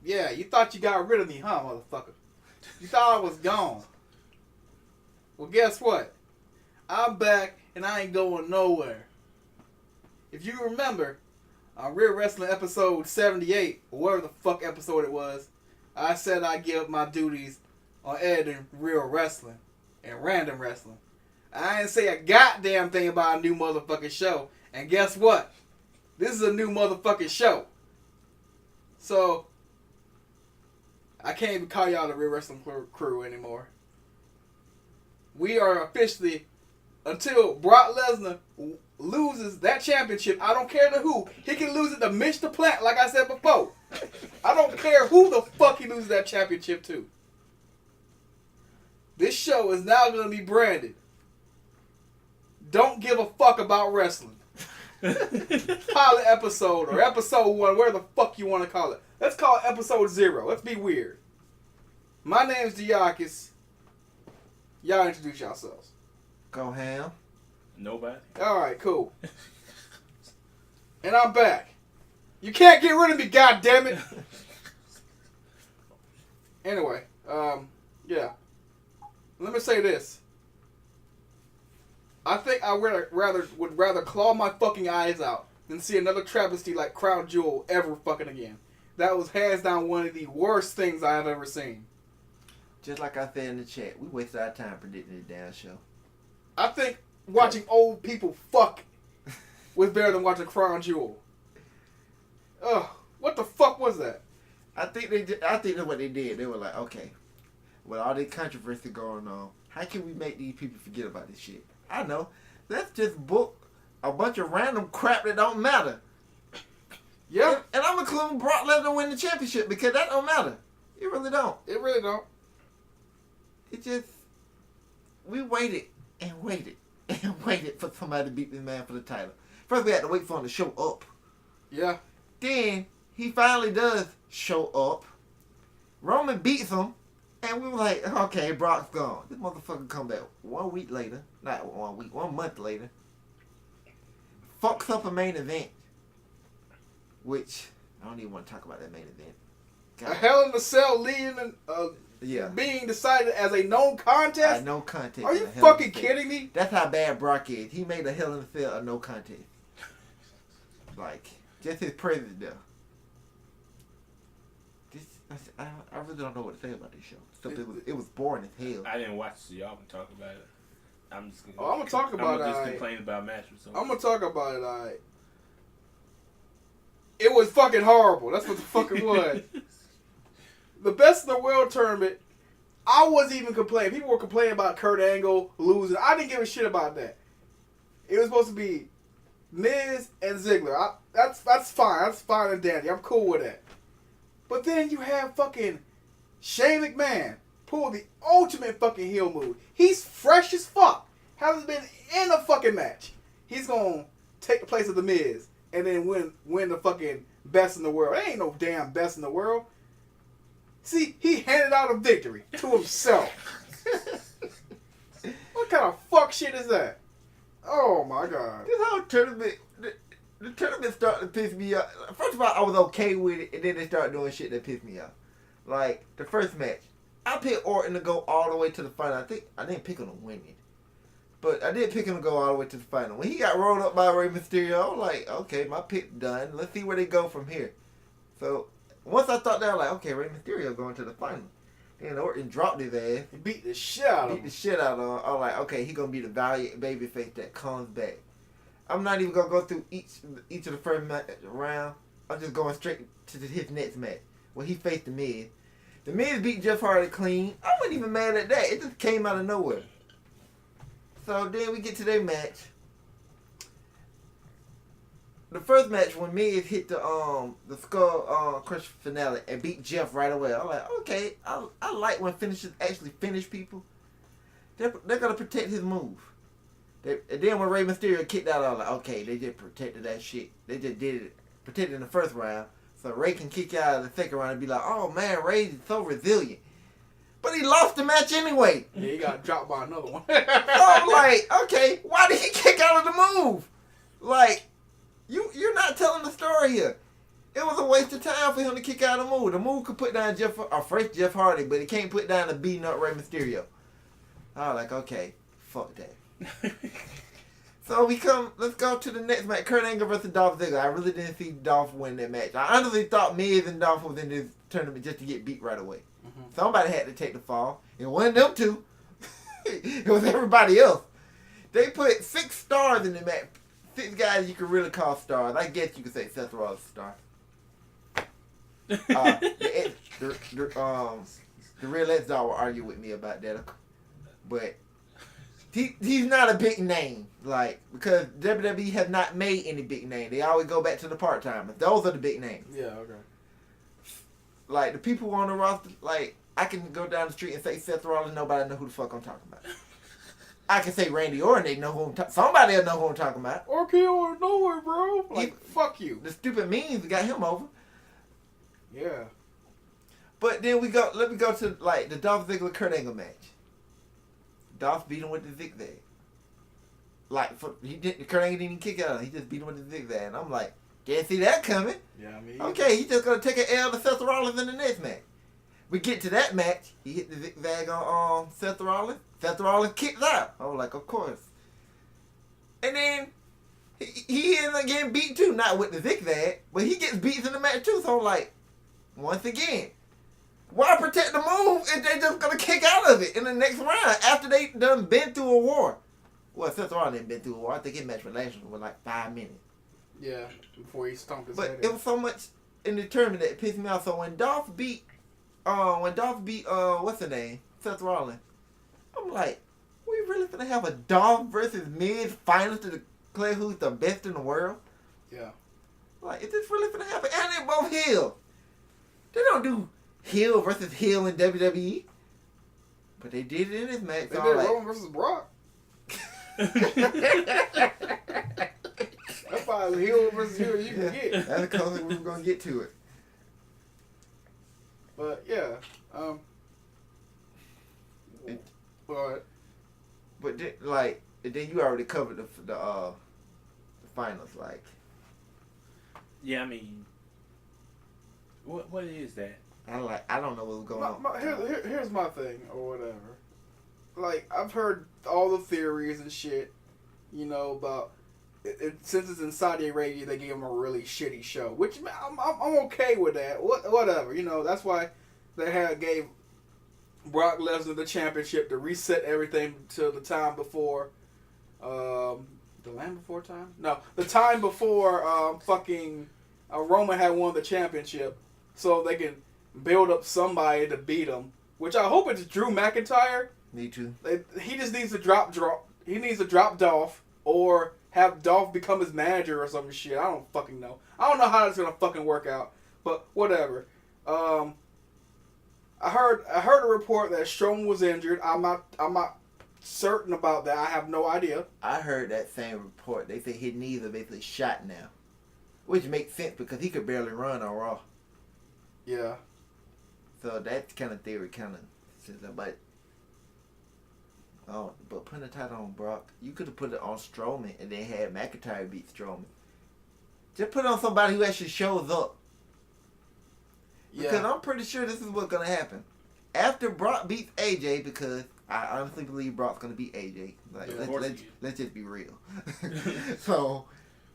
Yeah, you thought you got rid of me, huh, motherfucker? You thought I was gone. Well, guess what? I'm back, and I ain't going nowhere. If you remember, on Real Wrestling episode 78, or whatever the fuck episode it was, I said I'd give up my duties on editing Real Wrestling and Random Wrestling. I didn't say a goddamn thing about a new motherfucking show. And guess what? This is a new motherfucking show. So, I can't even call y'all the Real Wrestling Crew anymore. We are officially, until Brock Lesnar loses that championship, I don't care to who. He can lose it to Mitch the Plant, like I said before. I don't care who the fuck he loses that championship to. This show is now going to be branded Don't Give a Fuck About Wrestling. Pilot episode or episode 1, where the fuck you want to call it. Let's call it episode 0. Let's be weird. My name's Diakis. Y'all introduce yourselves. Go ham. Nobody. Alright, cool. And I'm back. You can't get rid of me, goddammit! Anyway, yeah. Let me say this. I think I would rather claw my fucking eyes out than see another travesty like Crown Jewel ever fucking again. That was hands down one of the worst things I have ever seen. Just like I said in the chat, we wasted our time predicting the damn show. I think watching old people fuck was better than watching Crown Jewel. Ugh, what the fuck was that? I think that's what they did. They were like, okay, with all this controversy going on, how can we make these people forget about this shit? I know. Let's just book a bunch of random crap that don't matter. Yeah. And I'm including Brock Lesnar win the championship because that don't matter. It really don't. It really don't. It just, we waited and waited and waited for somebody to beat this man for the title. First we had to wait for him to show up. Yeah. Then he finally does show up. Roman beats him. And we were like, okay, Brock's gone. This motherfucker come back 1 week later. Not 1 week, 1 month later. Fucks up a main event. Which, I don't even want to talk about that main event. God. A Hell in a Cell leading being decided as a no contest? A no contest. Are you fucking kidding me? That's how bad Brock is. He made a Hell in a Cell a no contest. Like, just his presence there. I really don't know what to say about this show. It was boring as hell. I didn't watch it, so y'all can talk about it. I'm just gonna. I'm gonna talk about it. I'm gonna just complain about matches. I'm gonna talk about it. Alright. It was fucking horrible. That's what the fuck it was. The Best in the World tournament. I wasn't even complaining. People were complaining about Kurt Angle losing. I didn't give a shit about that. It was supposed to be Miz and Ziggler. That's fine. That's fine and dandy. I'm cool with that. But then you have fucking Shane McMahon pull the ultimate fucking heel move. He's fresh as fuck. Hasn't been in a fucking match. He's gonna take the place of the Miz and then win the fucking Best in the World. There ain't no damn Best in the World. See, he handed out a victory to himself. What kind of fuck shit is that? Oh my god. This whole tournament, the tournament started to piss me off. First of all, I was okay with it, and then they started doing shit that pissed me off. Like, the first match. I picked Orton to go all the way to the final. I think I didn't pick him to win it. But I did pick him to go all the way to the final. When he got rolled up by Rey Mysterio, I was like, okay, my pick done. Let's see where they go from here. So, once I thought that, I was like, okay, Rey Mysterio going to the final. Then Orton dropped his ass. He beat the shit out of him. Beat the shit out of him. I was like, okay, he going to be the valiant babyface that comes back. I'm not even going to go through each of the first round. I'm just going straight to his next match, where he faced The Miz. The Miz beat Jeff Hardy clean. I wasn't even mad at that. It just came out of nowhere. So then we get to their match. The first match when Miz hit the skull crush finale and beat Jeff right away. I'm like, okay, I like when finishers actually finish people. They're gonna protect his move. And then when Rey Mysterio kicked out, I was like, okay, they just protected that shit. They just did it, protected in the first round. So Ray can kick out of the second round and be like, oh man, Ray is so resilient. But he lost the match anyway. Yeah, he got dropped by another one. So I'm like, okay, why did he kick out of the move? Like, you're not telling the story here. It was a waste of time for him to kick out a move. The move could put down first Jeff Hardy, but it can't put down a beating up Rey Mysterio. I was like, okay, fuck that. So let's go to the next match. Kurt Angle versus Dolph Ziggler. I really didn't see Dolph win that match. I honestly thought Miz and Dolph was in this tournament just to get beat right away. Mm-hmm. Somebody had to take the fall. It wasn't them two. It was everybody else. They put 6 stars in the match. 6 guys you could really call stars. I guess you could say Seth Rollins star. The real Lesnar will argue with me about that. But he's not a big name. Like, because WWE has not made any big name. They always go back to the part-timers. Those are the big names. Yeah, okay. Like, the people on the roster, like, I can go down the street and say Seth Rollins, nobody know who the fuck I'm talking about. I can say Randy Orton, they know who I'm talking about. Somebody will know who I'm talking about. Okay, or nowhere, bro. Like, fuck you. The stupid memes got him over. Yeah. But then let me go to, like, the Dolph Ziggler Kurt Angle match. Dolph beat him with the zigzag. Like, Kurt Angle didn't even kick out. He just beat him with the zigzag. And I'm like, can't see that coming. Yeah, I mean. Okay, he's just going to take an L to Seth Rollins in the next match. We get to that match. He hit the zigzag on Seth Rollins. Seth Rollins kicked out. I was like, of course. And then he ends up getting beat too. Not with the zigzag, but he gets beat in the match too. So I'm like, once again, why protect the move if they just going to kick out of it in the next round after they done been through a war? Well, Seth Rollins didn't been through a war. I think his match with Lesnar was like 5 minutes. Yeah, before he stomped his but head it was so much in the tournament that it pissed me off. So when Dolph beat what's her name? Seth Rollins. I'm like, we really gonna have a Dolph versus Miz finals to declare who's the best in the world? Yeah. Like, is this really gonna happen? And they're both heel. They don't do heel versus heel in WWE. But they did it in this match. They did Roman versus Brock. That's probably heel versus heel you can get. That's the closest we were gonna get to it. But yeah, but then you already covered the finals, like. Yeah, I mean, what is that? I don't know what's going on. Here's my thing or whatever. Like, I've heard all the theories and shit, you know, about since it's in Saudi Arabia, they gave them a really shitty show, which I'm okay with that. Whatever, you know, that's why they gave Brock Lesnar the championship to reset everything to the time before, the land before time? No, the time before Roman had won the championship, so they can build up somebody to beat him. Which I hope it's Drew McIntyre. Me too. He just needs to drop. He needs to drop Dolph or have Dolph become his manager or some shit. I don't fucking know. I don't know how that's gonna fucking work out. But whatever. I heard a report that Strowman was injured. I'm not certain about that. I have no idea. I heard that same report. They say his knees are basically shot now, which makes sense because he could barely run on Raw. Yeah. So that kind of theory but putting a title on Brock, you could have put it on Strowman and then had McIntyre beat Strowman. Just put it on somebody who actually shows up. Yeah. Because I'm pretty sure this is what's going to happen. After Brock beats AJ, because I honestly believe Brock's going to beat AJ. Like, let's just be real. So,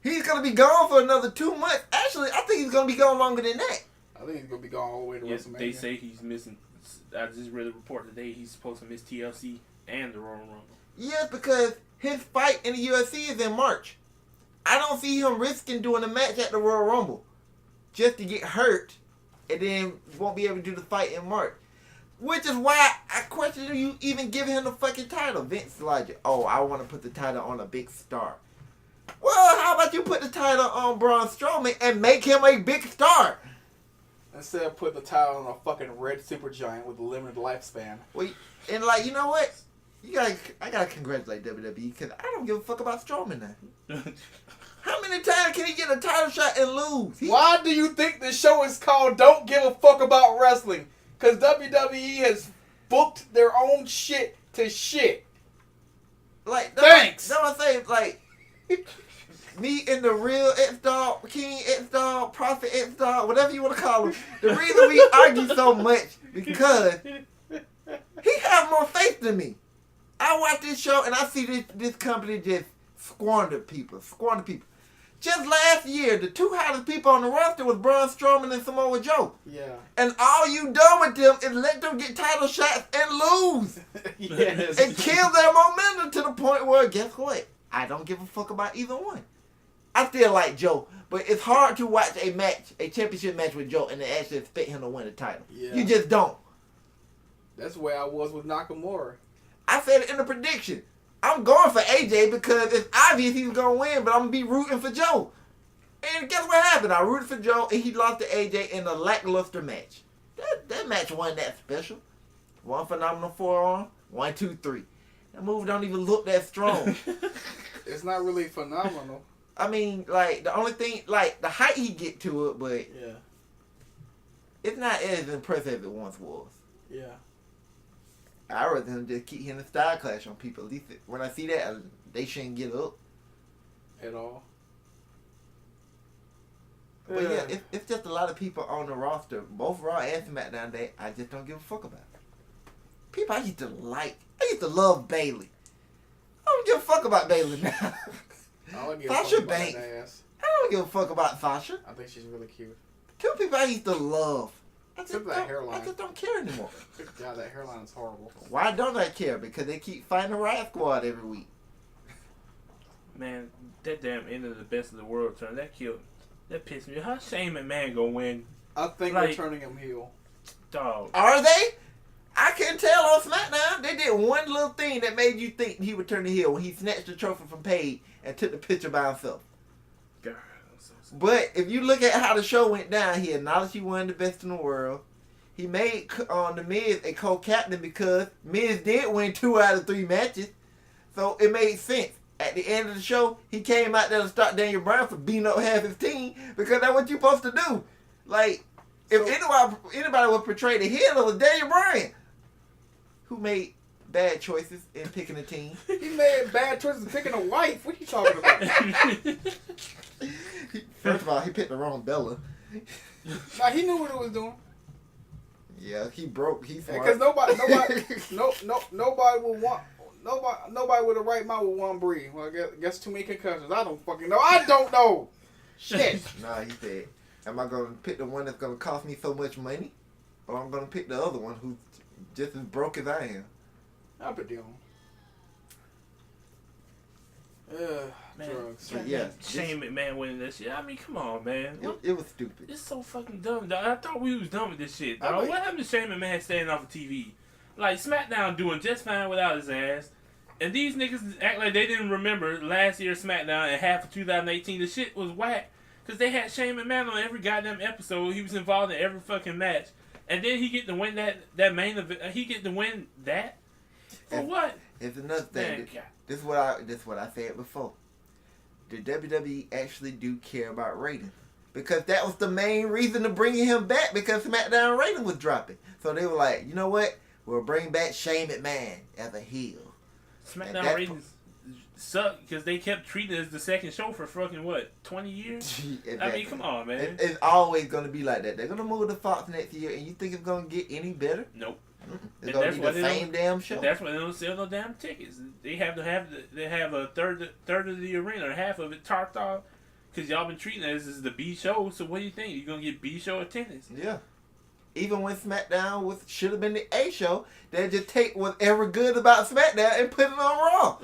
he's going to be gone for another 2 months. Actually, I think he's going to be gone longer than that. I think he's going to be gone all the way to WrestleMania. They say he's missing. I just read a report today he's supposed to miss TLC and the Royal Rumble. Yes, because his fight in the UFC is in March. I don't see him risking doing a match at the Royal Rumble just to get hurt and then won't be able to do the fight in March. Which is why I question you even giving him the fucking title. Vince Logic. Oh, I want to put the title on a big star. Well, how about you put the title on Braun Strowman and make him a big star? Instead of putting the title on a fucking red supergiant with a limited lifespan. Well, and like, you know what? I gotta congratulate WWE because I don't give a fuck about Strowman now. How many times can he get a title shot and lose? Why do you think this show is called Don't Give a Fuck About Wrestling? Because WWE has booked their own shit to shit. Like, thanks. That's what I'm saying. Like, me and the real X-Dog, King X-Dog, Prophet X-Dog, whatever you want to call him, the reason we argue so much because he has more faith than me. I watch this show and I see this company just squander people. Just last year, the two hottest people on the roster was Braun Strowman and Samoa Joe. Yeah. And all you done with them is let them get title shots and lose. Yes. And kill their momentum to the point where, guess what? I don't give a fuck about either one. I still like Joe, but it's hard to watch a championship match with Joe and then actually expect him to win the title. Yeah. You just don't. That's where I was with Nakamura. I said it in the prediction. I'm going for AJ because it's obvious he's going to win, but I'm going to be rooting for Joe. And guess what happened? I rooted for Joe, and he lost to AJ in a lackluster match. That match wasn't that special. One phenomenal forearm, 1, 2, 3. That move don't even look that strong. It's not really phenomenal. I mean, like, the only thing, like, the height he get to it, but Yeah. it's not as impressive as it once was. Yeah. I'd rather him just keep hitting the style clash on people. At least when I see that, they shouldn't get up. At all. But yeah, it's just a lot of people on the roster, both Raw and SmackDown, that I just don't give a fuck about. People I used to love Bayley. I don't give a fuck about Bayley now. I don't give a Sasha fuck about Banks. that ass. I don't give a fuck about Sasha. I think she's really cute. Two people I used to love. Except that hairline. I just don't care anymore. God, that hairline is horrible. Why don't I care? Because they keep fighting the Riot Squad every week. Man, that damn end of the best of the world turn, that pissed me. How Shane McMahon gonna win? I think they're turning him heel. Dog. Are they? I couldn't tell on SmackDown. They did one little thing that made you think he would turn the heel when he snatched the trophy from Paige and took the picture by himself. God, But if you look at how the show went down, he acknowledged he won the best in the world. He made the Miz a co-captain because Miz did win 2 out of 3 matches. So it made sense. At the end of the show, he came out there to start Daniel Bryan for beating up half his team because that's what you're supposed to do. Like, if anybody would portray the heel, it was Daniel Bryan, who made bad choices in picking a team. He made bad choices in picking a wife. What are you talking about? First of all, he picked the wrong Bella. Nah, he knew what he was doing. Yeah, he broke. He's smart. Because nobody would want. Nobody with a right mind would want Bree. Well, I guess too many concussions. I don't fucking know. I don't know. Shit. Nah, he said, am I going to pick the one that's going to cost me so much money? Or I'm going to pick the other one who's just as broke as I am? I'll pick the other one. Man, Drugs. Yeah. Shane McMahon winning that shit. I mean, come on, man. It was stupid. It's so fucking dumb, dog. I thought we was done with this shit, dog. I mean, what happened to Shane McMahon standing off of TV? Like, SmackDown doing just fine without his ass. And these niggas act like they didn't remember last year's SmackDown and half of 2018. The shit was whack. Because they had Shane McMahon on every goddamn episode. He was involved in every fucking match. And then he get to win that main event. He get to win that? For what? It's another thing. Man, This is what I said before. The WWE actually do care about ratings. Because that was the main reason to bringing him back, because SmackDown rating was dropping. So they were like, you know what? We'll bring back Shane McMahon as a heel. SmackDown ratings suck because they kept treating it as the second show for fucking, 20 years? Exactly. I mean, come on, man. It's always going to be like that. They're going to move to Fox next year, and you think it's going to get any better? Nope. It's going to be the same damn show. That's why they don't sell no damn tickets. They have a third of the arena, or half of it tarped off, because y'all been treating it as the B show. So what do you think? You're going to get B show attendance? Yeah. Even when SmackDown should have been the A show, they just take whatever good about SmackDown and put it on Raw.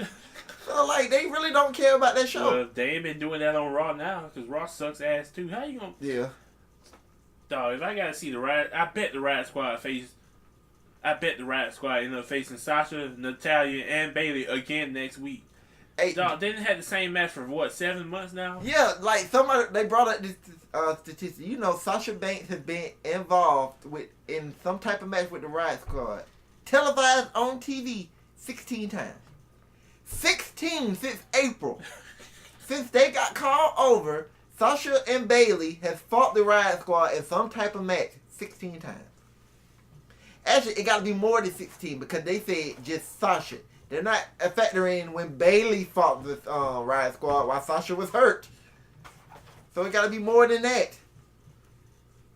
So, like, they really don't care about that show. Well, they ain't been doing that on Raw now, because Raw sucks ass too. How you gonna... Yeah. Dog, if I gotta see the Riot... I bet the Riot Squad end up facing Sasha, Natalya, and Bayley again next week. Hey, Dog, they didn't have the same match for, 7 months now? Yeah, like, they brought up this statistic. You know, Sasha Banks has been involved in some type of match with the Riot Squad. Televised on TV 16 times. 16 since April. Since they got called over, Sasha and Bayley have fought the Riot Squad in some type of match 16 times. Actually, it got to be more than 16 because they said just Sasha. They're not factoring when Bailey fought with Riot Squad while Sasha was hurt. So it got to be more than that.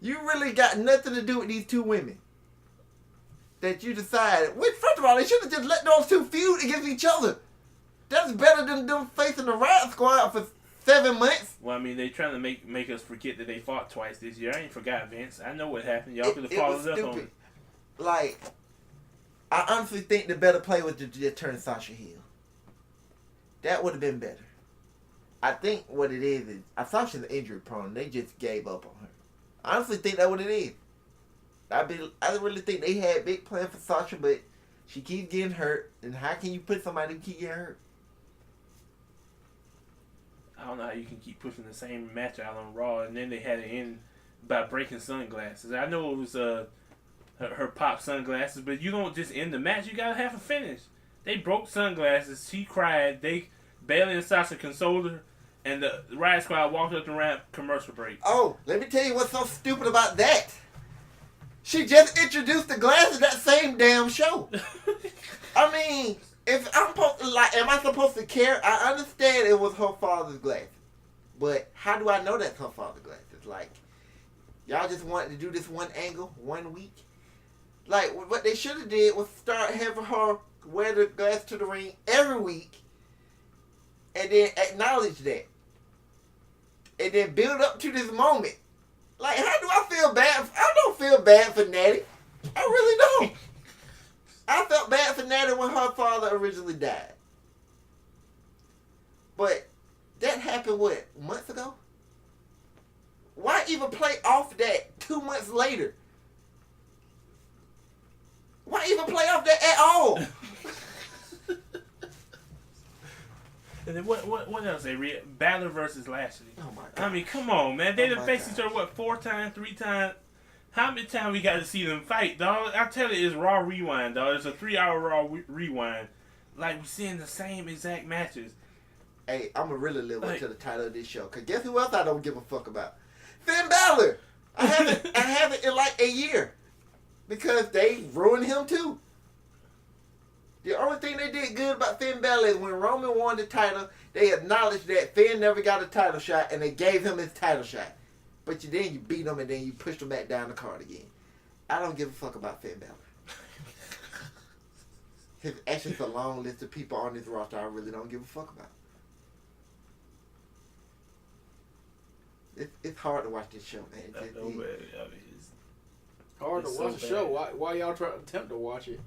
You really got nothing to do with these two women that you decided. Which, first of all, they should have just let those two feud against each other. That's better than them facing the Riot Squad for 7 months. Well, I mean, they trying to make us forget that they fought twice this year. I ain't forgot, Vince. I know what happened. Y'all could have followed up on it. Like, I honestly think the better play was to just turn Sasha heel. That would have been better. I think what it is Sasha's injury prone. They just gave up on her. I honestly think that's what it is. I really think they had big plans for Sasha, but she keeps getting hurt. And how can you put somebody who keep getting hurt? I don't know how you can keep pushing the same match out on Raw, and then they had it end by breaking sunglasses. I know it was her pop sunglasses, but you don't just end the match. You gotta have a finish. They broke sunglasses. She cried. Bailey and Sasha consoled her, and the Riot Squad walked up the ramp. Commercial break. Oh, let me tell you what's so stupid about that. She just introduced the glasses that same damn show. I mean, if I'm supposed to, am I supposed to care? I understand it was her father's glasses, but how do I know that's her father's glasses? Like, y'all just wanted to do this one angle, 1 week. Like, what they should have did was start having her wear the glass to the ring every week, and then acknowledge that, and then build up to this moment. Like, how do I feel bad? I don't feel bad for Natty. I really don't. I felt bad for Natty when her father originally died. But that happened, what, months ago? Why even play off that 2 months later? Why even play off that at all? And then what else? Balor versus Lashley. Oh my God. I mean, come on, man. They done my faced each other, 4 times, 3 times? How many times we got to see them fight, dog? I tell you, it's Raw Rewind, dog. It's a 3-hour Raw Rewind. Like, we're seeing the same exact matches. Hey, I'm going to really live up to the title of this show. Because guess who else I don't give a fuck about? Finn Balor. I haven't in like a year. Because they ruined him too. The only thing they did good about Finn Balor is when Roman won the title, they acknowledged that Finn never got a title shot and they gave him his title shot. But then you beat him and then you pushed him back down the card again. I don't give a fuck about Finn Balor. His actually a long list of people on this roster I really don't give a fuck about. It's hard to watch this show, man. It's hard to watch the show. Why y'all try to attempt to watch it?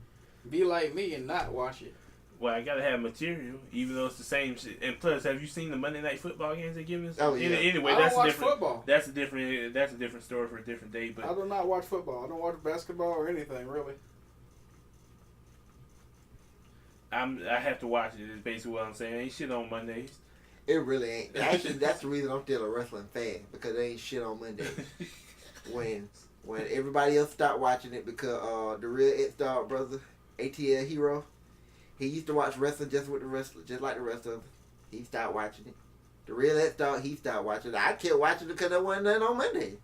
Be like me and not watch it. Well, I gotta have material, even though it's the same shit. And plus, have you seen the Monday Night Football games they give us? Oh yeah. Anyway, I don't that's watch different. football. That's a different story for a different day. But I do not watch football. I don't watch basketball or anything really. I have to watch it. Is basically what I'm saying. Ain't shit on Mondays. It really ain't. Actually, that's the reason I'm still a wrestling fan, because there ain't shit on Mondays. when everybody else stopped watching it, because the real It-Star brother, ATL Hero, he used to watch wrestling just like the rest of us. He stopped watching it. The real It-Star, he stopped watching it. I kept watching it because there wasn't nothing on Monday.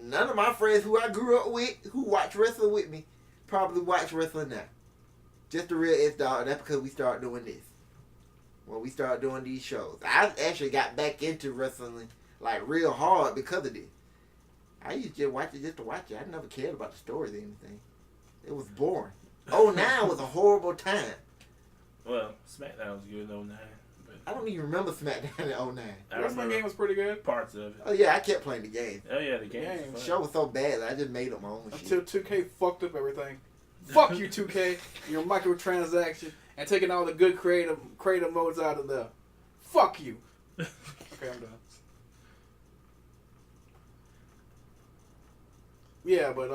None of my friends who I grew up with, who watch wrestling with me, probably watch wrestling now. Just the real It-Star, and that's because we started doing this. When we started doing these shows. I actually got back into wrestling like real hard because of this. I used to just watch it just to watch it. I never cared about the stories or anything. It was boring. 09 was a horrible time. Well, SmackDown was good in 09. But I don't even remember SmackDown in 09. The wrestling game was pretty good. Parts of it. Oh yeah, I kept playing the game. Oh yeah, the game. The show was so bad that I just made up my own Until shit. 2K fucked up everything. Fuck you, 2K. Your microtransaction and taking all the good creative modes out of there. Fuck you. Okay, I'm done. Yeah, but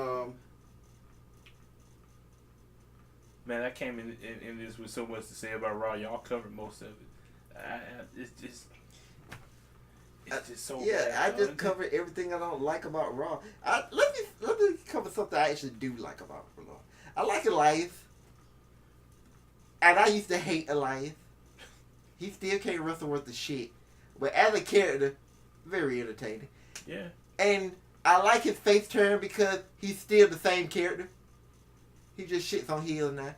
man, I came in this with so much to say about Raw. Y'all covered most of it. It's just so yeah, bad. I just covered everything I don't like about Raw. Let me cover something I actually do like about Raw. I like Elias. And I used to hate Elias. He still can't wrestle worth the shit. But as a character, very entertaining. Yeah. And I like his face turn because he's still the same character. He just shits on heel now.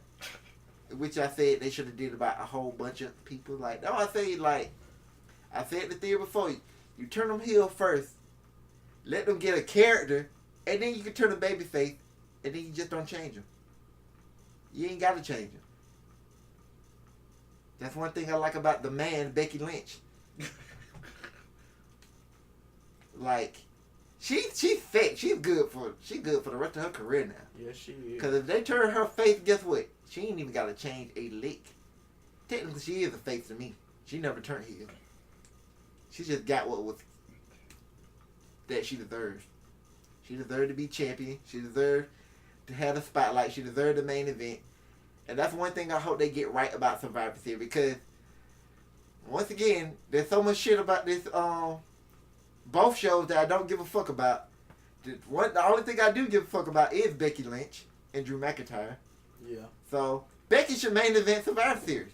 which I said they should have did about a whole bunch of people. Like, no, I say, like, I said the theory before, you turn them heel first, let them get a character, and then you can turn a baby face, and then you just don't change them. You ain't got to change them. That's one thing I like about the man, Becky Lynch. Like, she's fit. She's good for the rest of her career now. Yes, she is. Because if they turn her face, guess what? She ain't even got to change a lick. Technically, she is a face to me. She never turned heel. She just got what was that she deserved. She deserved to be champion. She deserved to have the spotlight. She deserved the main event. And that's one thing I hope they get right about Survivor Series, because once again, there's so much shit about this both shows that I don't give a fuck about. The only thing I do give a fuck about is Becky Lynch and Drew McIntyre. Yeah. So Becky should main event Survivor Series.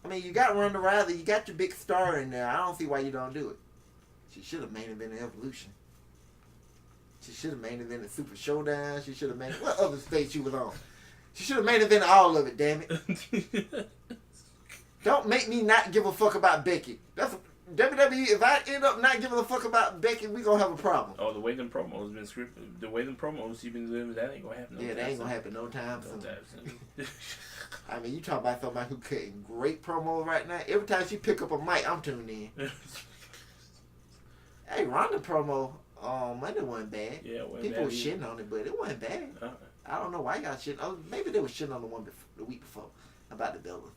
I mean, you got Ronda Rousey, you got your big star in there. I don't see why you don't do it. She should have main evented Evolution. She should have main evented Super Showdown. She should have main what other stage she was on. She should have main evented all of it. Damn it! Don't make me not give a fuck about Becky. That's WWE. If I end up not giving a fuck about Becky, we gonna have a problem. Oh, the way them promos been scripted, the way them promos she been doing, that ain't gonna happen. Yeah, that ain't gonna happen no time soon. I mean, you talk about somebody who cutting great promos right now. Every time she pick up a mic, I'm tuning in. Hey, Ronda promo Monday wasn't bad. Yeah, it wasn't people bad were shitting on it, but it wasn't bad. I don't know why y'all shitting. Oh, maybe they were shitting on the one the week before about the building.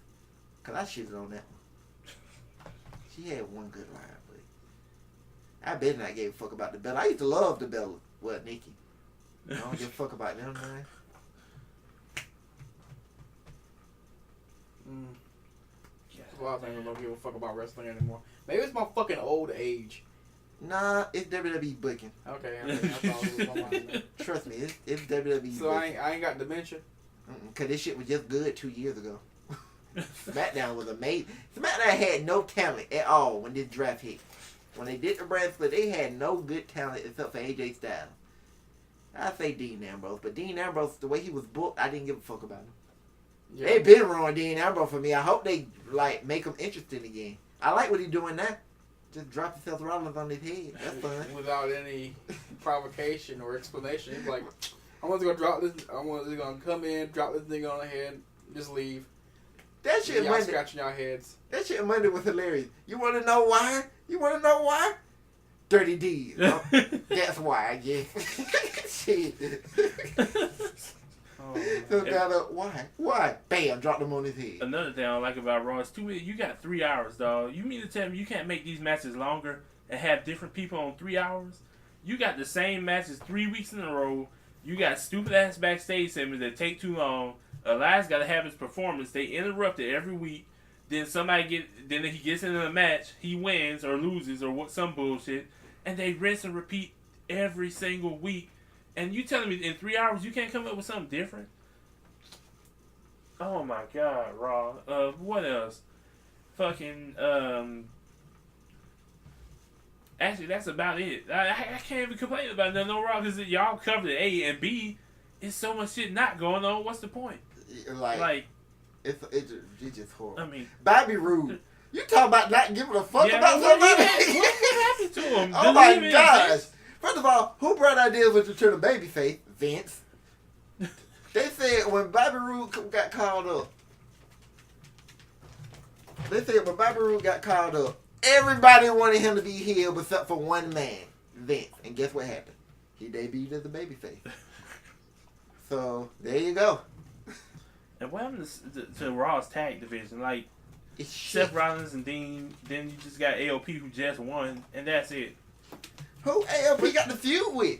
Cause I shitted on that one. She had one good line, but I bet not gave a fuck about the belt. I used to love the belt. What, Nikki? I don't give a fuck about them, man. A lot of things I don't give a fuck about wrestling anymore. Maybe it's my fucking old age. Nah, it's WWE booking. Okay, I mean, that's all it was on my mind. Trust me, it's WWE So booking. I ain't got dementia? Cause this shit was just good 2 years ago. SmackDown was amazing. SmackDown had no talent at all when this draft hit. When they did the brand split, they had no good talent except for AJ Styles. I say Dean Ambrose, but Dean Ambrose, the way he was booked, I didn't give a fuck about him. Yeah. They been wrong Dean Ambrose for me. I hope they like make him interesting again. I like what he's doing now. Just drop Seth Rollins on his head. That's fun. Without any provocation or explanation. He's like, I want to go drop this. I want to go come in, drop this thing on the head, just leave. That shit y'all Monday. Scratching y'all heads. That shit Monday was hilarious. You want to know why? Dirty D's. Oh, that's why, I guess. Shit. Oh, so now, why? Bam, drop them on his head. Another thing I don't like about Raw is you got 3 hours, dog. You mean to tell me you can't make these matches longer and have different people on 3 hours? You got the same matches 3 weeks in a row. You got stupid ass backstage segments that take too long. Elias got to have his performance. They interrupt it every week. Then then he gets into the match, he wins or loses or some bullshit, and they rinse and repeat every single week. And you telling me in 3 hours you can't come up with something different? Oh my God, Raw. What else? Fucking actually, that's about it. I can't even complain about no Raw because y'all covered A and B. It's so much shit not going on. What's the point? Like it's just horrible. I mean, Bobby Roode. You talking about not giving a fuck about somebody? What happened to him? Oh my gosh! First of all, who brought ideas with return of babyface? Vince. They said when Bobby Roode got called up. Everybody wanted him to be healed except for one man, Vince. And guess what happened? He debuted as a babyface. So there you go. And what happened to Raw's tag division? Like Seth Rollins and Dean. Then you just got AOP who just won, and that's it. Who AOP got the feud with?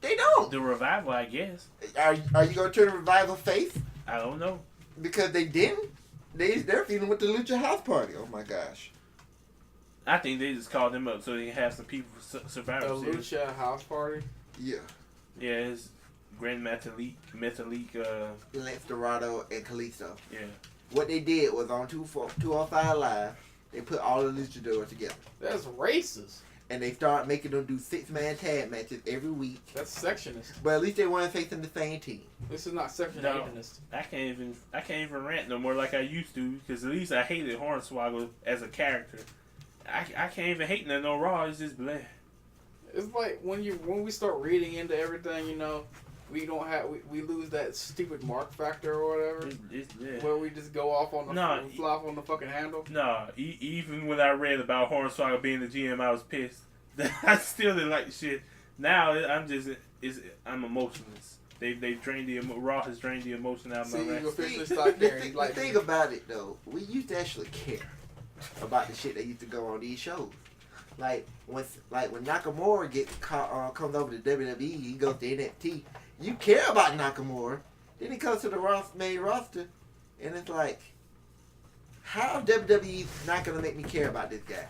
They don't. The Revival, I guess. Are you gonna turn the Revival face? I don't know. Because they didn't. They're feuding with the Lucha House Party. Oh my gosh. I think they just called them up so they can have some people survive. The Lucha House Party. Yeah. Yeah, it's Grand Metalik, Lance Dorado and Kalisto. Yeah. What they did was on 205 Live, they put all the luchadors together. That's racist. and they start making them do 6-man tag matches every week. That's sectionist. But at least they weren't facing the same team. This is not sectionist. I can't even rant no more like I used to, because at least I hated Hornswoggle as a character. I can't even hate no Raw. It's just blah. It's like when we start reading into everything, you know, we don't have we lose that stupid mark factor or whatever. Where we just go off on the fly off on the fucking handle. No, even when I read about Hornswoggle being the GM, I was pissed. I still didn't like the shit. Now I'm emotionless. They drained Raw has drained the emotion out of my wrestling. The thing about it though, we used to actually care about the shit that used to go on these shows. Like when Nakamura comes over to WWE, he goes to NXT. You care about Nakamura. Then he comes to the main roster, and it's like, how WWE not gonna make me care about this guy?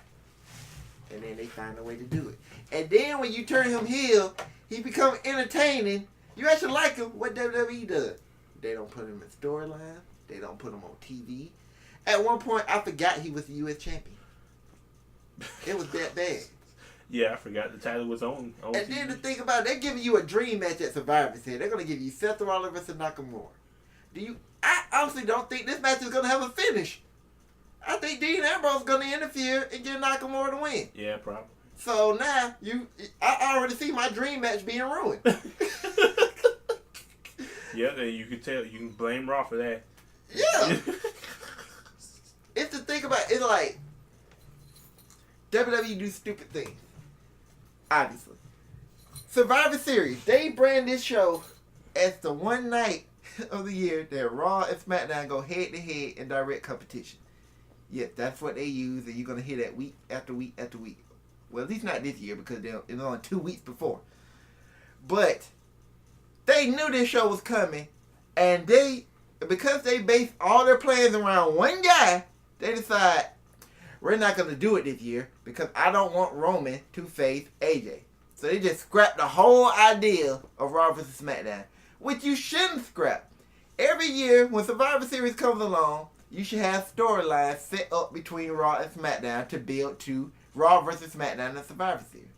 And then they find a way to do it. And then when you turn him heel, he becomes entertaining. You actually like him. What WWE does? They don't put him in storyline. They don't put him on TV. At one point, I forgot he was the U.S. champion. It was that bad. Yeah, I forgot the title was on and TV. then the thing about it, they're giving you a dream match at Survivor Series. They're going to give you Seth Rollins versus Nakamura. I honestly don't think this match is going to have a finish. I think Dean Ambrose is going to interfere and get Nakamura to win. Yeah, probably. So now, I already see my dream match being ruined. Yeah, and you can blame Raw for that. Yeah. It's the thing about it's like WWE do stupid things. Obviously. Survivor Series, they brand this show as the one night of the year that Raw and SmackDown go head to head in direct competition. Yes, that's what they use, and you're gonna hear that week after week after week. Well, at least not this year because it was on 2 weeks before. But they knew this show was coming, and because they based all their plans around one guy, they decide we're not going to do it this year because I don't want Roman to face AJ. So they just scrapped the whole idea of Raw vs. SmackDown, which you shouldn't scrap. Every year when Survivor Series comes along, you should have storylines set up between Raw and SmackDown to build to Raw vs. SmackDown and Survivor Series.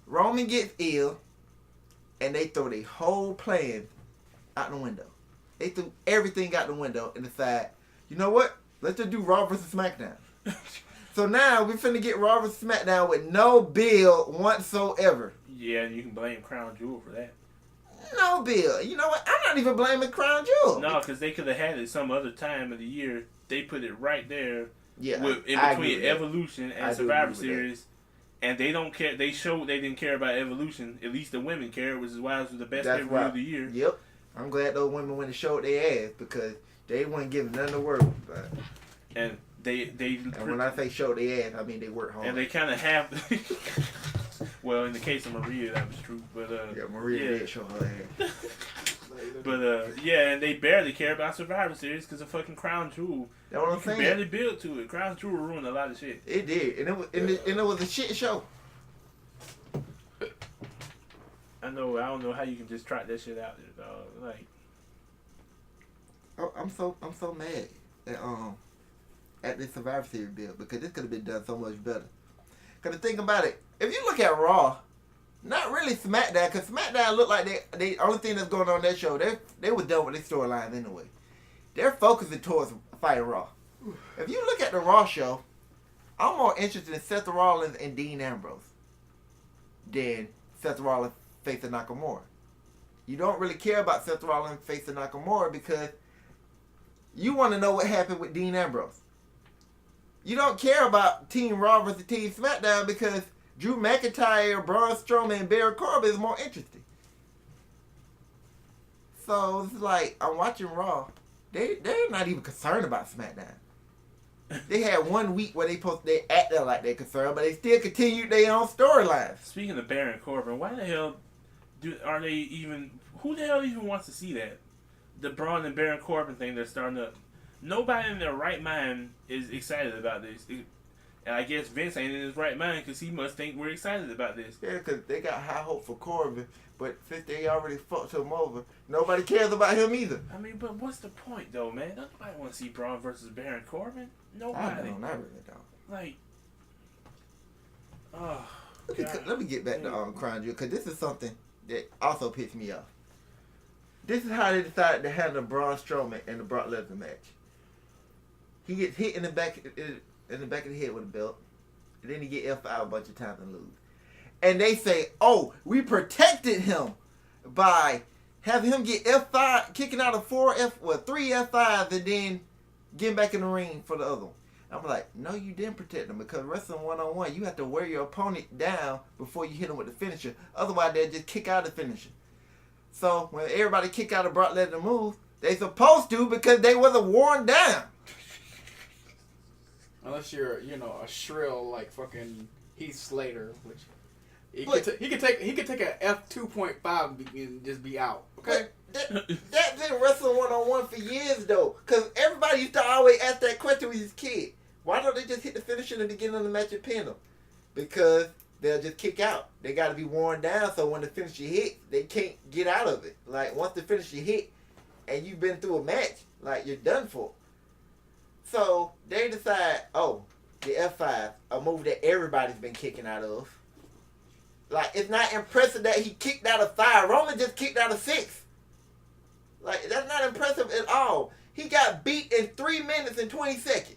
Roman gets ill, and they throw their whole plan out the window. They threw everything out the window and decide, you know what? Let's just do Raw vs. SmackDown. So now we're finna get Raw vs. SmackDown with no build whatsoever. Yeah, and you can blame Crown Jewel for that. No build. You know what? I'm not even blaming Crown Jewel. No, because they could have had it some other time of the year. They put it right there. Yeah, in between Evolution and Survivor Series. And they don't care. They showed they didn't care about Evolution. At least the women care, which is why it was the best pay-per-view of the year. Yep. I'm glad those women went and showed their ass because they weren't giving nothing to work about. And and when I say show their ass, I mean they work hard. And they kind of have. Well, in the case of Maria, that was true. But yeah, Maria did show her ass. But yeah, and they barely care about Survivor Series because of fucking Crown Jewel. That's what I'm saying. Barely built to it. Crown Jewel ruined a lot of shit. It did, and it was a shit show. I don't know how you can just trot that shit out there, dog. Like, oh, I'm so mad at this Survivor Series build because this could have been done so much better. Cause the thing about it, if you look at Raw, not really SmackDown, cause SmackDown looked like the only thing that's going on that show, they were done with their storylines anyway. They're focusing towards fighting Raw. If you look at the Raw show, I'm more interested in Seth Rollins and Dean Ambrose than Seth Rollins facing Nakamura. You don't really care about Seth Rollins facing Nakamura because you want to know what happened with Dean Ambrose. You don't care about Team Raw versus Team SmackDown because Drew McIntyre, Braun Strowman, and Baron Corbin is more interesting. So it's like I'm watching Raw. They're not even concerned about SmackDown. They had 1 week where they acted like they're concerned, but they still continued their own storylines. Speaking of Baron Corbin, why the hell are they even? Who the hell even wants to see that? The Braun and Baron Corbin thing that's starting up. Nobody in their right mind is excited about this. And I guess Vince ain't in his right mind because he must think we're excited about this. Yeah, because they got high hope for Corbin, but since they already fucked him over, nobody cares about him either. I mean, but what's the point, though, man? Nobody want to see Braun versus Baron Corbin. Nobody. I really don't. Like, Oh, Let me get back to Crown Jewel, because this is something that also pissed me off. This is how they decided to handle Braun Strowman in the Brock Lesnar match. He gets hit in the back of the head with a belt, and then he get F5 a bunch of times and lose. And they say, "Oh, we protected him by having him get F5, kicking out of three F5s, and then getting back in the ring for the other one." I'm like, no, you didn't protect him, because wrestling 1-on-1, you have to wear your opponent down before you hit him with the finisher. Otherwise, they'll just kick out the finisher. So when everybody kick out of Brock Lesnar move, they supposed to, because they wasn't worn down. Unless you're, a shrill like fucking Heath Slater, which he could take a F2.5 and just be out. Okay. That's been wrestling 1-on-1 for years though, because everybody used to always ask that question with his kid. Why don't they just hit the finisher in the beginning of the match and pin them? Because they'll just kick out. They got to be worn down, so when the finisher hit, they can't get out of it. Like, once the finisher hit and you've been through a match, like, you're done for. So they decide, oh, the F5, a move that everybody's been kicking out of. Like, it's not impressive that he kicked out of 5. Roman just kicked out of 6. Like, that's not impressive at all. He got beat in 3 minutes and 20 seconds.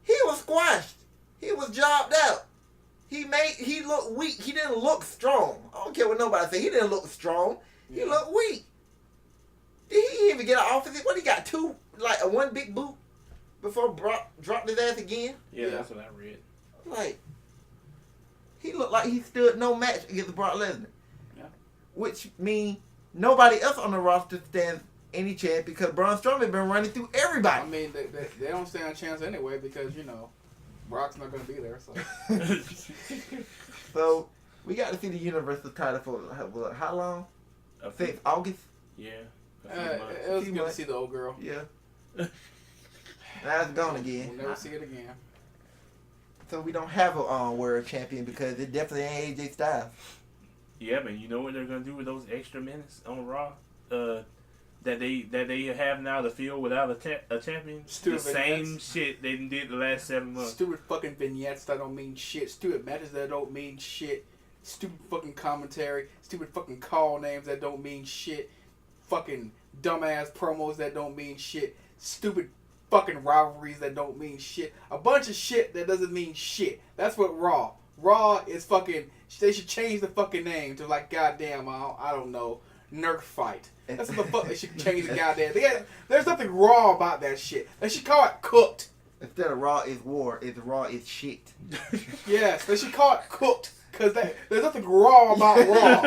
He was squashed. He was jobbed out. He looked weak. He didn't look strong. I don't care what nobody say. He didn't look strong. He looked weak. Did he even get an offense? What, he got 2, like a 1 big boot before Brock dropped his ass again? Yeah, that's what I read. Like, he looked like he stood no match against Brock Lesnar. Yeah. Which means nobody else on the roster stands any chance, because Braun Strowman been running through everybody. I mean, they don't stand a chance anyway, because, Brock's not going to be there. So So, we got to see the Universal title for how long? Since August? Yeah. It was good to see the old girl. Yeah. Now it's gone again. We'll never see it again. So we don't have a world champion, because it definitely ain't AJ Styles. Yeah, man. You know what they're gonna do with those extra minutes on Raw? That they have now to fill without a champion. Stupid the same vignettes. Shit they did the last 7 months. Stupid fucking vignettes that don't mean shit. Stupid matches that don't mean shit. Stupid fucking commentary. Stupid fucking call names that don't mean shit. Fucking dumbass promos that don't mean shit. Stupid fucking rivalries that don't mean shit. A bunch of shit that doesn't mean shit. That's what Raw. Raw is fucking. They should change the fucking name to like goddamn. I don't know. Nerf fight. That's what the fuck they should change the goddamn. There's nothing raw about that shit. They should call it cooked. Instead of Raw is war, it's Raw is shit. Yes, they should call it cooked. Because there's nothing raw about Raw.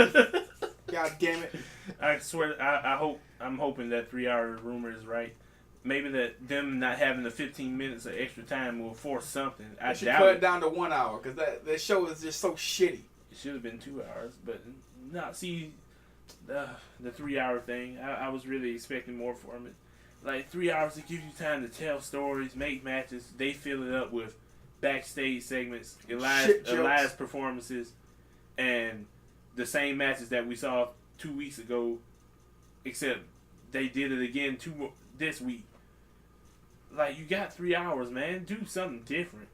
God damn it. I swear, I'm hoping that 3 hour rumor is right. Maybe that them not having the 15 minutes of extra time will force something. I should doubt cut it. it down to 1 hour, because that show is just so shitty. It should have been 2 hours, but not see the 3 hour thing. I was really expecting more from it. Like 3 hours to give you time to tell stories, make matches. They fill it up with backstage segments, Elias performances, and the same matches that we saw 2 weeks ago, except they did it again this week. Like, you got 3 hours, man. Do something different.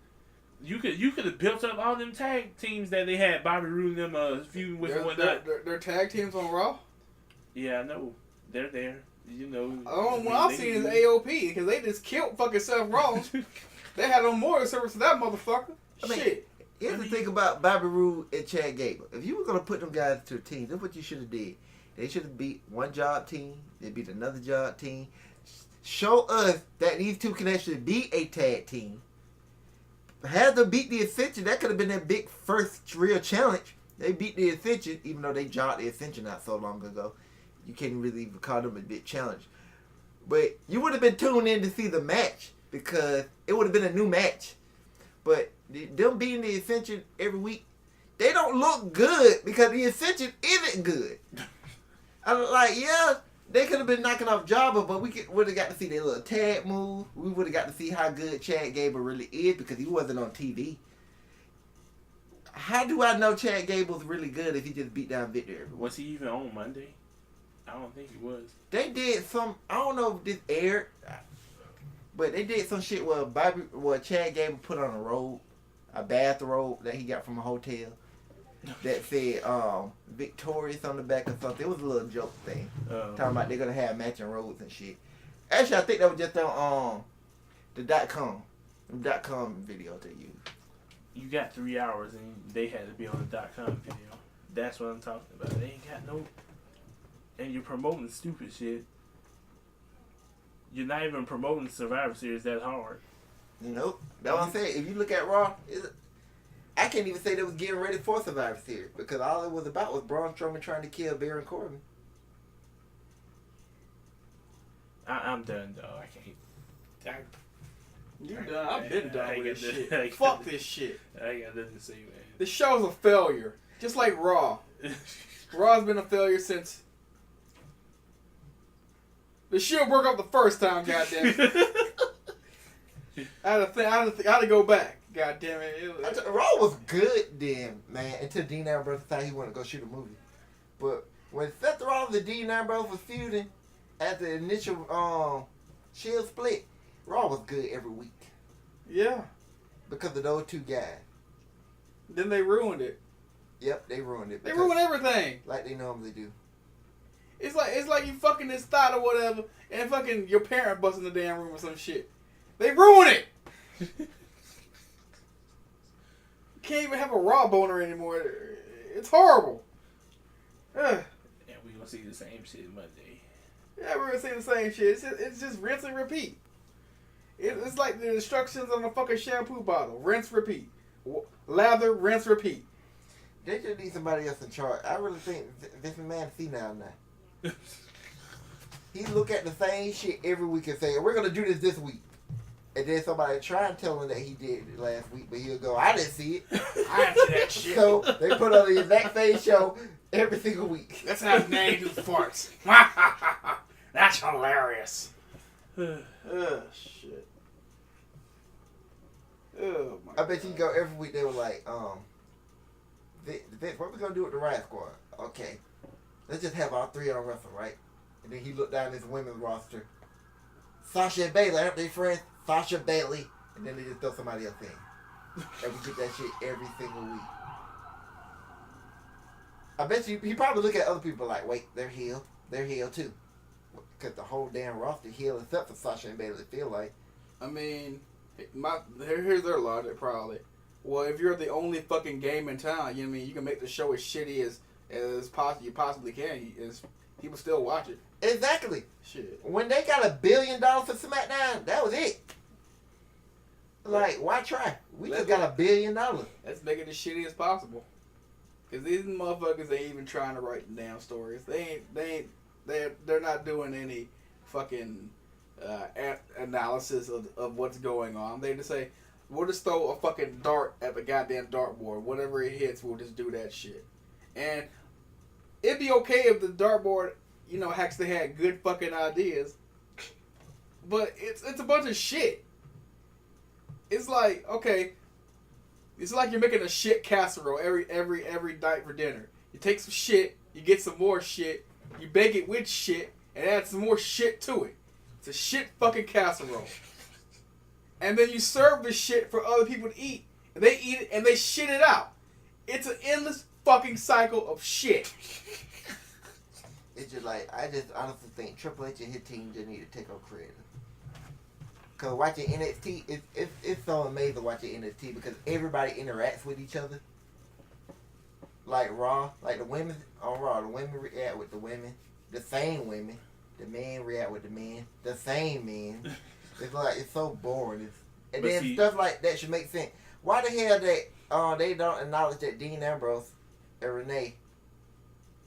You could have built up all them tag teams that they had, Bobby Roode and them feuding with and whatnot. They're tag teams on Raw? Yeah, I know. They're there. What I've seen is AOP, because they just killed fucking Seth Rollins. They had no more service to that motherfucker. Shit. Here's the thing about Bobby Roode and Chad Gable. If you were going to put them guys to a team, that's what you should have did. They should have beat one job team. They beat another job team. Show us that these two can actually be a tag team. Had them beat the Ascension, that could have been their big first real challenge. They beat the Ascension, even though they jobbed the Ascension not so long ago. You can't really even call them a big challenge. But you would have been tuned in to see the match, because it would have been a new match. But them beating the Ascension every week, they don't look good, because the Ascension isn't good. I'm like, yeah, they could have been knocking off Jabba, but we would have got to see their little tag move. We would have got to see how good Chad Gable really is, because he wasn't on TV. How do I know Chad Gable's really good if he just beat down Victor every week? Was he even on Monday? I don't think he was. They did some, I don't know if this aired, but they did some shit where Chad Gable put on a robe. a bathrobe that he got from a hotel that said Victorious on the back or something. It was a little joke thing. Talking about they're gonna have matching robes and shit. Actually, I think that was just on the .com video to use. You got 3 hours and they had to be on the .com video. That's what I'm talking about. They ain't got no... And you're promoting stupid shit. You're not even promoting Survivor Series that hard. Nope. That's what I'm saying. If you look at Raw, I can't even say they was getting ready for Survivor Series because all it was about was Braun Strowman trying to kill Baron Corbin. I'm done, though. I can't. You done? I've been done with this shit. I Fuck this shit. I got nothing to say, man. The show's a failure, just like Raw. Raw's been a failure since the Shield broke up the first time. Goddamn it! I had to go back. God damn it! Raw was good then, man, until Dean Ambrose decided he wanted to go shoot a movie. But when Seth Rollins and Dean Ambrose was feuding at the initial Shield split, Raw was good every week. Yeah. Because of those two guys. Then they ruined it. Yep, they ruined it. They ruined everything. Like they normally do. It's like you fucking this thought or whatever, and fucking your parent busts in the damn room or some shit. They ruined it. Can't even have a Raw boner anymore. It's horrible. Ugh. And we gonna see the same shit Monday. Yeah, we're gonna see the same shit. It's just rinse and repeat. It's like the instructions on a fucking shampoo bottle. Rinse, repeat. Lather, rinse, repeat. They just need somebody else in charge. I really think this man senile now. He look at the same shit every week and say, we're gonna do this week. And then somebody try and tell him that he did it last week, but he'll go, I didn't see it. I didn't see that shit. So they put on the exact same show every single week. That's how Nanny do farts. That's hilarious. Oh, shit. Oh, my I bet you go every week. They were like, Vince, what we gonna do with the Riot Squad? Okay, let's just have all three on wrestle, right? And then he looked down at his women's roster. Sasha and Bayley, aren't they friends? Sasha Bayley, and then they just throw somebody else in. And we get that shit every single week. I bet you he probably look at other people like, wait, they're heel too, because the whole damn roster heel except for Sasha and Bayley. Feel like. I mean, here's their logic probably. Well, if you're the only fucking game in town, you know what I mean, you can make the show as shitty as you possibly can. People still watch it. Exactly. Shit. When they got $1 billion for SmackDown, that was it. Like, why try? We just got $1 billion. Let's make it as shitty as possible. Cause these motherfuckers ain't even trying to write the damn stories. They're not doing any fucking analysis of what's going on. They just say, we'll just throw a fucking dart at the goddamn dartboard. Whatever it hits, we'll just do that shit. And it'd be okay if the dartboard, actually had good fucking ideas. But it's a bunch of shit. It's like, okay, it's like you're making a shit casserole every night for dinner. You take some shit, you get some more shit, you bake it with shit, and add some more shit to it. It's a shit fucking casserole. And then you serve the shit for other people to eat. And they eat it and they shit it out. It's an endless fucking cycle of shit. It's just like, I just honestly think Triple H and his team just need to take over creative. Because watching NXT, it's so amazing watching NXT because everybody interacts with each other. Like Raw, like the women on Raw, the women react with the women. The same women. The men react with the men. The same men. It's like, it's so boring. And then stuff like that should make sense. Why the hell they don't acknowledge that Dean Ambrose and Renee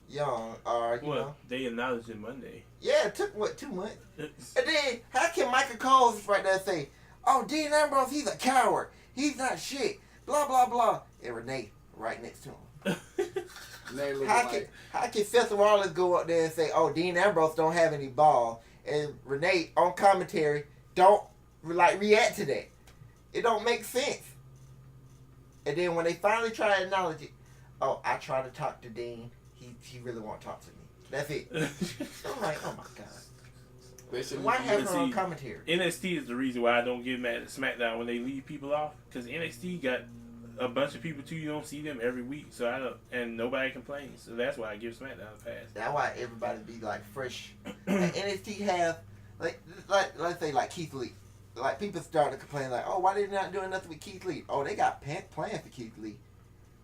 Young are, you know? They acknowledged it Monday. Yeah, it took, 2 months? And then, how can Michael Cole right there say, oh, Dean Ambrose, he's a coward. He's not shit. Blah, blah, blah. And Renee right next to him. How can Seth Rollins go up there and say, oh, Dean Ambrose don't have any balls, and Renee on commentary don't react to that? It don't make sense. And then when they finally try to acknowledge it, oh, I try to talk to Dean. He really won't talk to me. That's it. I'm like, oh my god. Why have her on commentary? NXT is the reason why I don't get mad at SmackDown when they leave people off. Because NXT got a bunch of people too. You don't see them every week, so I don't, and nobody complains. So that's why I give SmackDown a pass. That's why everybody be like fresh. And NXT have like let's say like Keith Lee. Like people start to complain like, oh, why they not doing nothing with Keith Lee? Oh, they got plans for Keith Lee,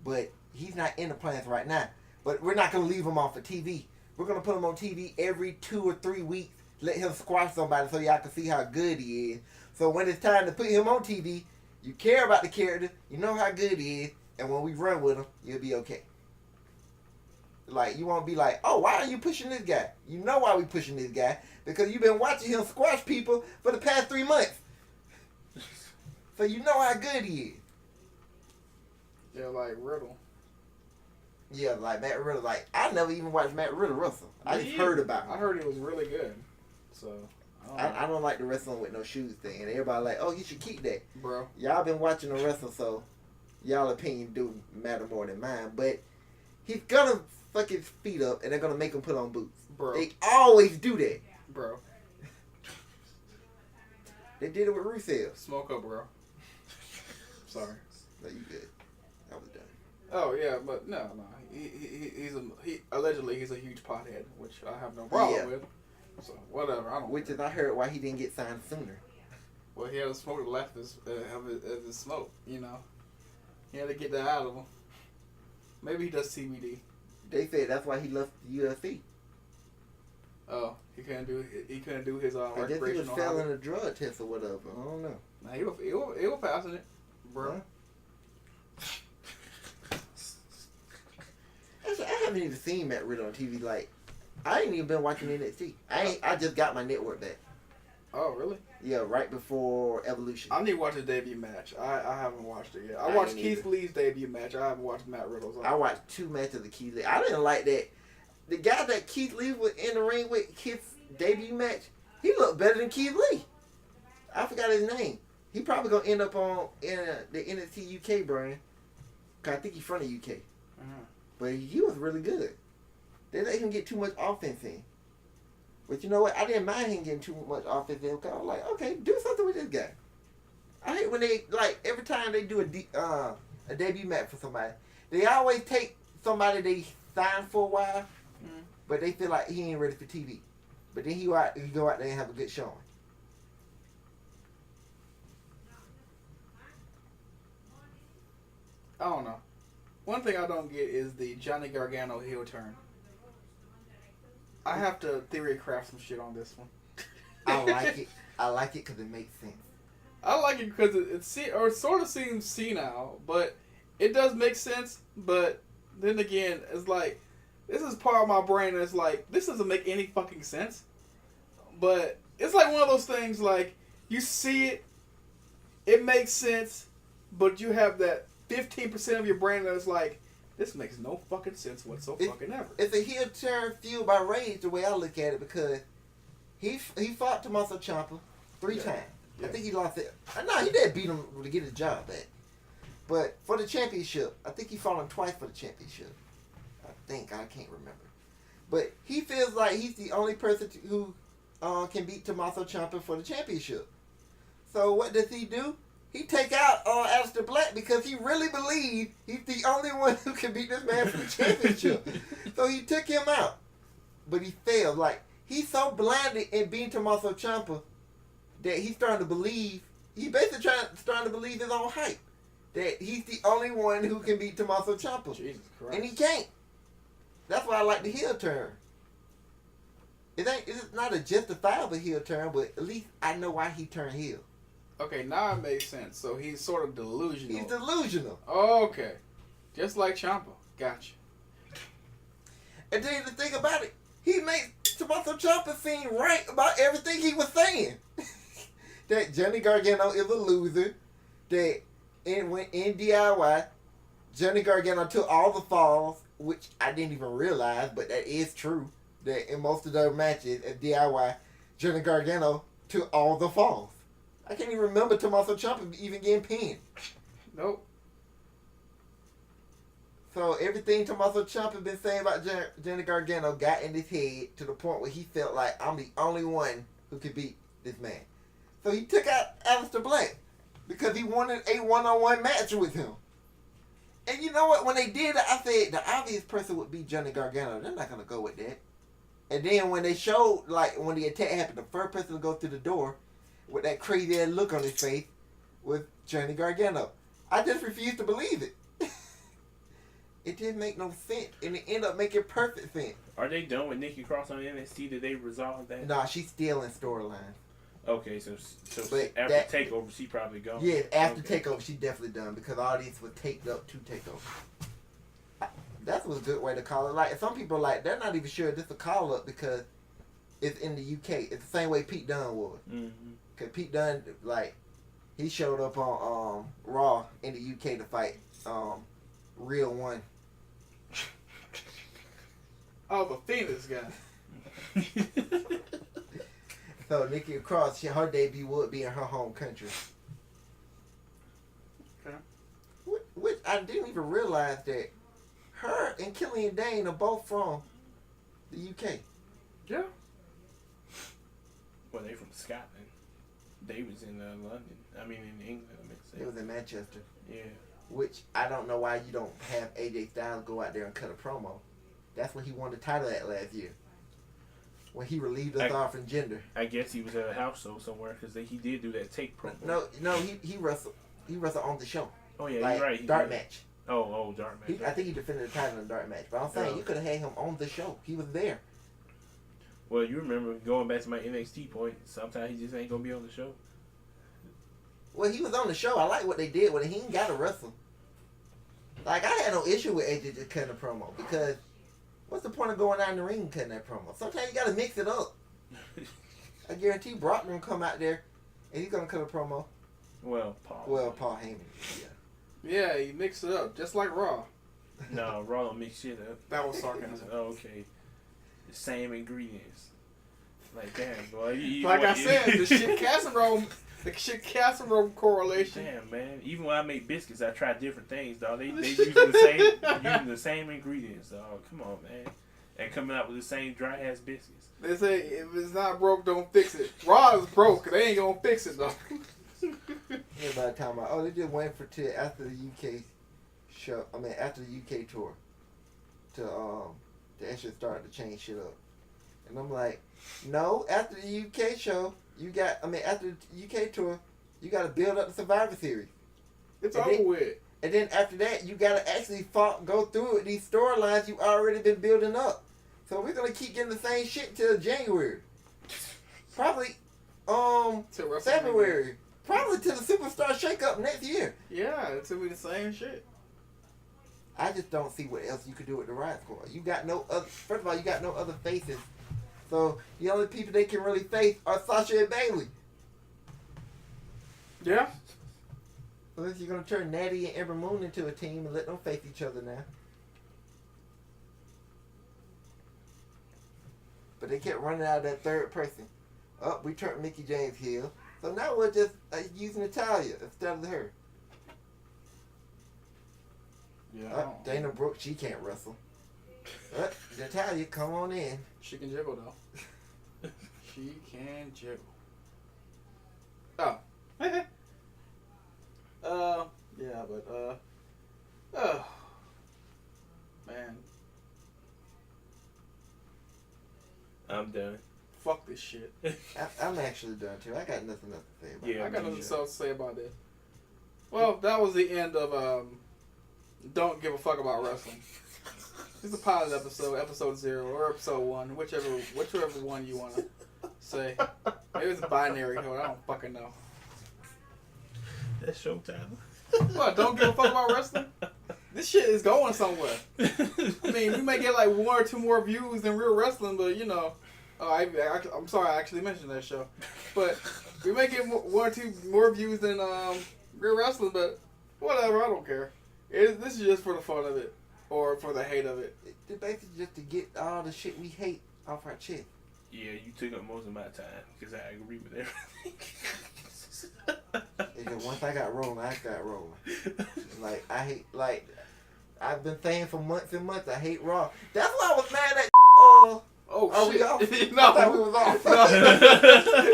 but he's not in the plans right now. But we're not gonna leave him off of TV. We're gonna put him on TV every 2 or 3 weeks. Let him squash somebody so y'all can see how good he is. So when it's time to put him on TV, you care about the character, you know how good he is, and when we run with him, you'll be okay. Like, you won't be like, oh, why are you pushing this guy? You know why we pushing this guy. Because you've been watching him squash people for the past 3 months. So you know how good he is. Yeah, like Riddle. Yeah, like Matt Riddle. Like, I never even watched Matt Riddle wrestle. I just heard about him. I heard he was really good. So, I don't like the wrestling with no shoes thing. And everybody like, oh, you should keep that. Bro. Y'all been watching the wrestle, so y'all opinion do matter more than mine. But he's gonna fuck his feet up, and they're gonna make him put on boots. Bro. They always do that. Bro. They did it with Rusev. Smoke up, bro. Sorry. No, you good. I was done. Oh, yeah, but no. He allegedly he's a huge pothead, which I have no problem with. So, whatever. I don't Which is, I heard why he didn't get signed sooner. Well, he had to smoke left of his smoke, you know. He had to get that out of him. Maybe he does CBD. They said that's why he left the UFC. Oh, he couldn't do his I guess he was recreational failing hobby. a drug test or whatever. I don't know. Nah, he was passing it, bro. Actually, I haven't even seen Matt Riddle on TV. Like, I ain't even been watching NXT. I just got my network back. Oh, really? Yeah, right before Evolution. I need to watch his debut match. I haven't watched it yet. I I watched ain't Keith either. Lee's debut match. I haven't watched Matt Riddle's. I watched 2 matches of Keith Lee. I didn't like that. The guy that Keith Lee was in the ring with, his debut match, he looked better than Keith Lee. I forgot his name. He probably gonna end up in the NXT UK brand. Cause I think he's from the UK. But he was really good. They let him get too much offense in. But you know what? I didn't mind him getting too much offense in. Cause I was like, okay, do something with this guy. I hate when they, like, every time they do a debut match for somebody, they always take somebody they signed for a while, but they feel like he ain't ready for TV. But then he go out there and have a good showing. I don't know. One thing I don't get is the Johnny Gargano heel turn. I have to theory craft some shit on this one. I like it. I like it because it makes sense. I like it because it sort of seems senile, but it does make sense. But then again, it's like, this is part of my brain that's like, this doesn't make any fucking sense. But it's like one of those things, like, you see it, it makes sense, but you have that 15% of your brain that's like, this makes no fucking sense whatsoever. It's a heel turn fueled by rage, the way I look at it, because he fought Tommaso Ciampa 3 times. Yeah. I think he lost it. No, he did beat him to get his job back. But for the championship, I think he fought him twice for the championship. I can't remember. But he feels like he's the only person who can beat Tommaso Ciampa for the championship. So what does he do? He take out Aleister Black because he really believed he's the only one who can beat this man for the championship. So he took him out. But he failed. Like, he's so blinded in beating Tommaso Ciampa that he's starting to believe, starting to believe his own hype. That he's the only one who can beat Tommaso Ciampa. Jesus Christ. And he can't. That's why I like the heel turn. It's not a justifiable heel turn, but at least I know why he turned heel. Okay, now it makes sense. So he's sort of delusional. He's delusional. Okay. Just like Ciampa. Gotcha. And then the thing about it, he made Tommaso Ciampa seem right about everything he was saying. That Johnny Gargano is a loser. That when in DIY, Johnny Gargano took all the falls, which I didn't even realize, but that is true. That in most of their matches at DIY, Johnny Gargano took all the falls. I can't even remember Tommaso Ciampa even getting pinned. Nope. So everything Tommaso Ciampa been saying about Johnny Gargano got in his head to the point where he felt like, I'm the only one who could beat this man. So he took out Aleister Black because he wanted a one-on-one match with him. And you know what? When they did it, I said the obvious person would be Johnny Gargano. They're not gonna go with that. And then when they showed, like, when the attack happened, the first person to go through the door with that crazy ass look on his face was Johnny Gargano. I just refused to believe it. It didn't make no sense, and it ended up making perfect sense. Are they done with Nikki Cross on NXT? Did they resolve that? Nah, she's still in storyline. Okay, so But after that- Takeover, she probably gone. Yeah, after Okay. Takeover, she definitely done because all these were taped up to Takeover. That was a good way to call it. Like, some people like, they're not even sure this is a call up because it's in the UK. It's the same way Pete Dunne was. Mm-hmm. Cause Pete Dunne, like, he showed up on Raw in the UK to fight Real One. Oh, the Phoenix guy. So Nikki Cross, her debut would be in her home country. Okay. Which I didn't even realize that her and Killian Dane are both from the UK. Yeah. Well, they from Scotland. They was in London. I mean, in England. I meant to say. It was in Manchester. Yeah. Which I don't know why you don't have AJ Styles go out there and cut a promo. That's what he won the title at last year. When he relieved us off from gender. I guess he was at a house show somewhere because he did do that take promo. No, he wrestled. He wrestled on the show. Oh yeah, like, you're right. He dark did. match. Oh, dark match. I think he defended the title in a dark match. But I'm saying you could have had him on the show. He was there. Well, you remember going back to my NXT point. Sometimes he just ain't gonna be on the show. Well, he was on the show. I like what they did with it. He ain't got to wrestle. Like, I had no issue with AJ just cutting a promo because what's the point of going out in the ring and cutting that promo? Sometimes you got to mix it up. I guarantee Brock gonna come out there and he's gonna cut a promo. Well, Paul. Well, Paul Heyman. Yeah, he mixed it up just like Raw. No, Raw don't mix shit up. That was sarcasm. Oh, okay. The same ingredients. Like, damn, boy. Like I said, the shit casserole correlation. Damn, man. Even when I make biscuits, I try different things, dog. They using the same ingredients, dog. Come on, man. And coming out with the same dry ass biscuits. They say if it's not broke, don't fix it. Raw is broke, they ain't gonna fix it though. Everybody talking about, they just waiting for till after the UK show. I mean, after the UK tour to actually start to change shit up. And I'm like, no, after the UK show, after the UK tour, you got to build up the Survivor Series. It's over with. And then after that, you got to actually go through with these storylines you already been building up. So we're gonna keep getting the same shit till January. Probably, February. Probably till the Superstar Shake-Up next year. Yeah, it's gonna be the same shit. I just don't see what else you could do with the Riot Squad. You got no other. First of all, you got no other faces. So the only people they can really face are Sasha and Bayley. Yeah. Unless you're gonna turn Natty and Ember Moon into a team and let them face each other now. But they kept running out of that third person. Oh, we turned Mickey James heel. So now we're just using Natalya instead of her. Yeah. Dana Brooke, she can't wrestle. Natalya, come on in. She can jiggle though. She can jiggle. Oh. Yeah, but oh, man. I'm done. Fuck this shit. I'm actually done too. I got nothing else to say about it. Yeah, I got nothing else to say about this. Well, that was the end of Don't Give a Fuck About Wrestling. It's a pilot episode, episode 0 or episode 1, whichever one you want to say. Maybe it's a binary code. I don't fucking know. That's showtime. What? Don't give a fuck about wrestling? This shit is going somewhere. I mean, we may get like 1 or 2 more views than Real Wrestling, but you know, I'm sorry I actually mentioned that show, but we may get 1 or 2 more views than Real Wrestling, but whatever, I don't care. This is just for the fun of it or for the hate of it. It's basically just to get all the shit we hate off our chest. Yeah, you took up most of my time because I agree with everything. And then once I got rolling, Like, I hate, like, I've been saying for months and months, I hate Raw. That's why I was mad at Oh, are shit. we off? No. I thought we was off.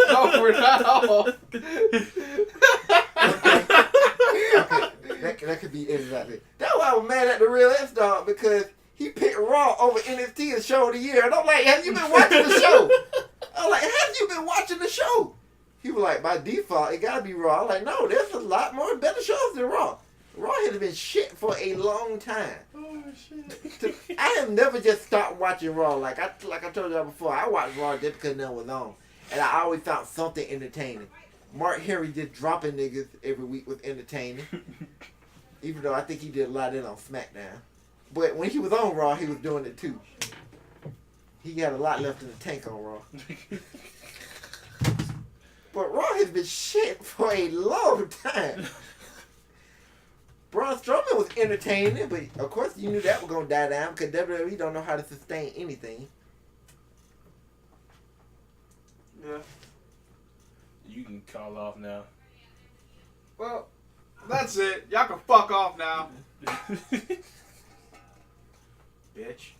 No, we're not off. Okay. that could be edited out there. That's why I was mad at the real S Dog, because he picked Raw over NXT as show of the year. And I'm like, have you been watching the show? I'm like, have you been watching the show? He was like, by default, it gotta be Raw. I'm like, no, there's a lot more better shows than Raw. Raw has been shit for a long time. Oh shit! I have never just stopped watching Raw. Like I told y'all before, I watched Raw just because none was on, and I always found something entertaining. Mark Henry just dropping niggas every week was entertaining, even though I think he did a lot of it on SmackDown. But when he was on Raw, he was doing it too. He got a lot left in the tank on Raw. But Raw has been shit for a long time. Braun Strowman was entertaining, but of course you knew that was gonna die down because WWE don't know how to sustain anything. Yeah. You can call off now. Well, that's it. Y'all can fuck off now, bitch.